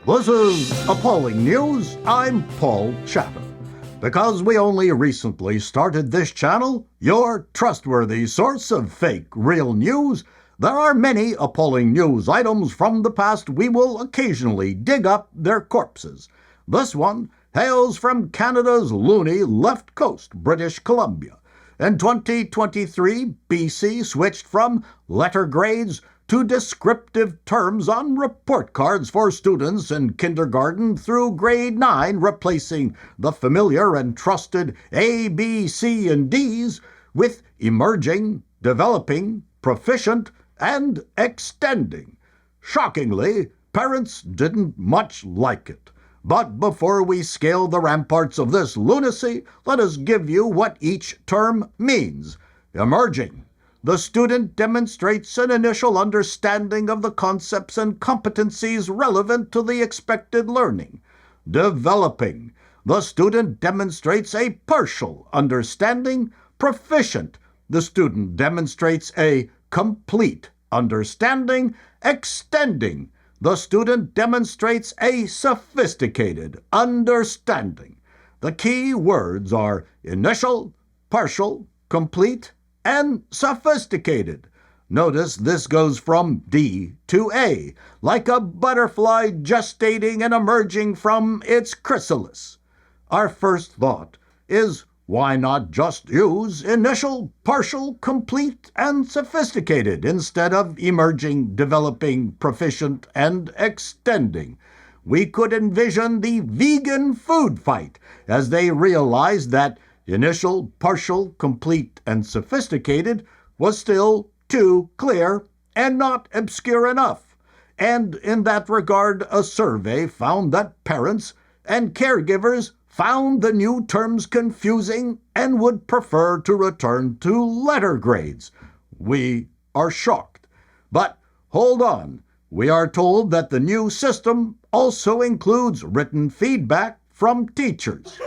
This is Appalling News. I'm Paul Chappell. Because we only recently started this channel, your trustworthy source of fake real news, there are many appalling news items from the past we will occasionally dig up their corpses. This one hails from Canada's loony left coast, British Columbia. In 2023, BC switched from letter grades to descriptive terms on report cards for students in kindergarten through grade 9, replacing the familiar and trusted A, B, C, and Ds with emerging, developing, proficient, and extending. Shockingly, parents didn't much like it. But before we scale the ramparts of this lunacy, let us give you what each term means. Emerging. The student demonstrates an initial understanding of the concepts and competencies relevant to the expected learning. Developing. The student demonstrates a partial understanding. Proficient. The student demonstrates a complete understanding. Extending. The student demonstrates a sophisticated understanding. The key words are initial, partial, complete, and sophisticated. Notice this goes from D to A, like a butterfly gestating and emerging from its chrysalis. Our first thought is, why not just use initial, partial, complete, and sophisticated instead of emerging, developing, proficient, and extending? We could envision the vegan food fight as they realized that initial, partial, complete, and sophisticated was still too clear and not obscure enough. And in that regard, a survey found that parents and caregivers found the new terms confusing and would prefer to return to letter grades. We are shocked. But hold on, we are told that the new system also includes written feedback from teachers.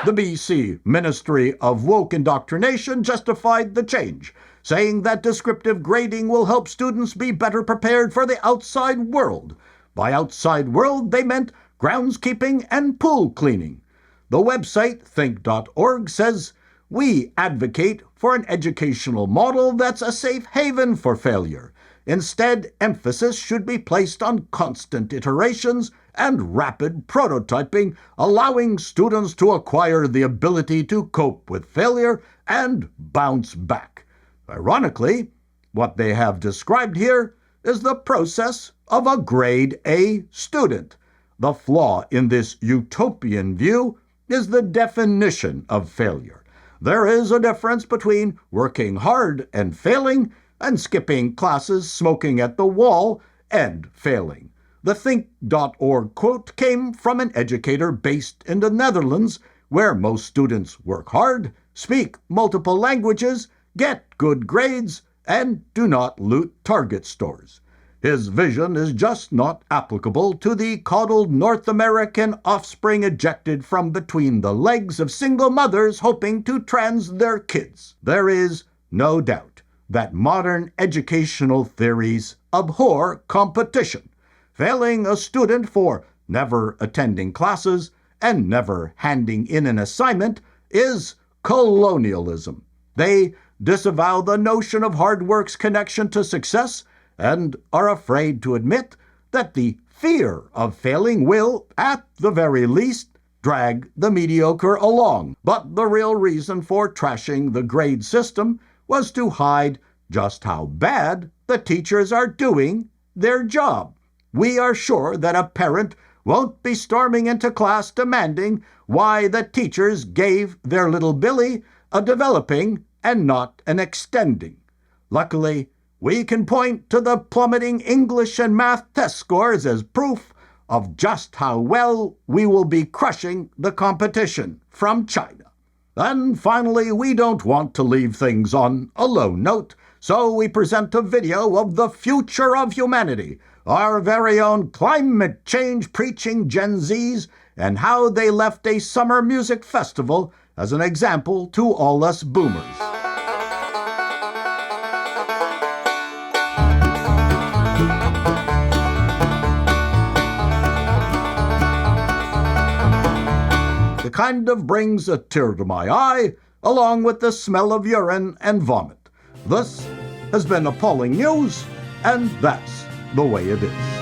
The BC Ministry of Woke Indoctrination justified the change, saying that descriptive grading will help students be better prepared for the outside world. By outside world, they meant groundskeeping and pool cleaning. The website think.org says, "We advocate for an educational model that's a safe haven for failure. Instead, emphasis should be placed on constant iterations and rapid prototyping, allowing students to acquire the ability to cope with failure and bounce back." Ironically, what they have described here is the process of a grade A student. The flaw in this utopian view is the definition of failure. There is a difference between working hard and failing, and skipping classes, smoking at the wall, and failing. The think.org quote came from an educator based in the Netherlands, where most students work hard, speak multiple languages, get good grades, and do not loot Target stores. His vision is just not applicable to the coddled North American offspring ejected from between the legs of single mothers hoping to trans their kids. There is no doubt that modern educational theories abhor competition. Failing a student for never attending classes and never handing in an assignment is colonialism. They disavow the notion of hard work's connection to success and are afraid to admit that the fear of failing will, at the very least, drag the mediocre along. But the real reason for trashing the grade system was to hide just how bad the teachers are doing their job. We are sure that a parent won't be storming into class demanding why the teachers gave their little Billy a developing and not an extending. Luckily, we can point to the plummeting English and math test scores as proof of just how well we will be crushing the competition from China. And finally, we don't want to leave things on a low note, so we present a video of the future of humanity, our very own climate change preaching Gen Zs, and how they left a summer music festival as an example to all us boomers. The kind of brings a tear to my eye, along with the smell of urine and vomit. This has been Appalling News, and that's the way it is.